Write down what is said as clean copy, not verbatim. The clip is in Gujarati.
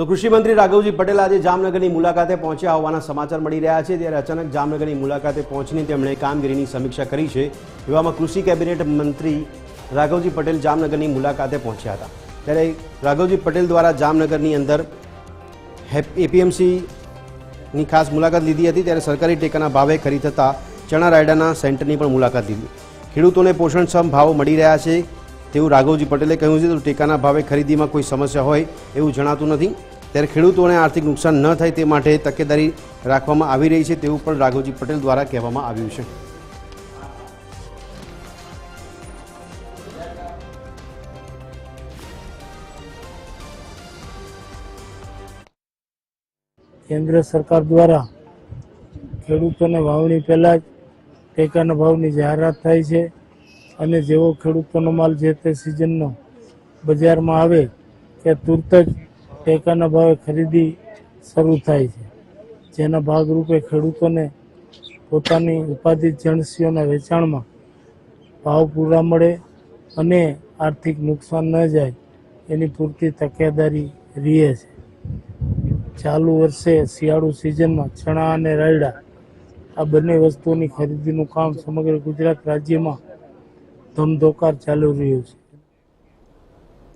તો કૃષિ મંત્રી રાઘવજી પટેલ આજે જામનગરની મુલાકાતે પહોંચ્યા હોવાના સમાચાર મળી રહ્યા છે। ત્યારે અચાનક જામનગરની મુલાકાતે પહોંચીને તેમણે કામગીરીની સમીક્ષા કરી છે। એવામાં કૃષિ કેબિનેટ મંત્રી રાઘવજી પટેલ જામનગરની મુલાકાતે પહોંચ્યા હતા। ત્યારે રાઘવજી પટેલ દ્વારા જામનગરની અંદર એપીએમસીની ખાસ મુલાકાત લીધી હતી। ત્યારે સરકારી ટેકાના ભાવે ખરીદ થતા ચણા રાયડાના સેન્ટરની પણ મુલાકાત લીધી। ખેડૂતોને પોષણક્ષમ ભાવો મળી રહ્યા છે તેવું રાઘવજી પટેલે કહ્યું છે। તો ટેકાના ભાવે ખરીદીમાં કોઈ સમસ્યા હોય એવું જણાતું નથી। ત્યારે ખેડૂતોને આર્થિક નુકસાન ન થાય તે માટે તકેદારી રાખવામાં આવી રહી છે તેવું પણ રાઘવજી પટેલ દ્વારા કહેવામાં આવ્યું છે। કેન્દ્ર સરકાર દ્વારા ખેડૂતોને વાવણી પહેલાં જ ટેકાના ભાવની જાહેરાત થાય છે અને જેવો ખેડૂતોનો માલ જે તે સિઝનનો બજારમાં આવે કે તુરત જ ટેકાના ભાવે ખરીદી શરૂ થાય છે, જેના ભાગરૂપે ખેડૂતોને પોતાની ઉત્પાદિત જણસીઓના વેચાણમાં ભાવ પૂરા મળે અને આર્થિક નુકસાન ન જાય એની પૂરતી તકેદારી રહે છે। ચાલુ વર્ષે શિયાળુ સિઝનમાં ચણા અને રાયડા આ બંને વસ્તુઓની ખરીદીનું કામ સમગ્ર ગુજરાત રાજ્યમાં ધમધોકાર ચાલુ રહ્યું છે।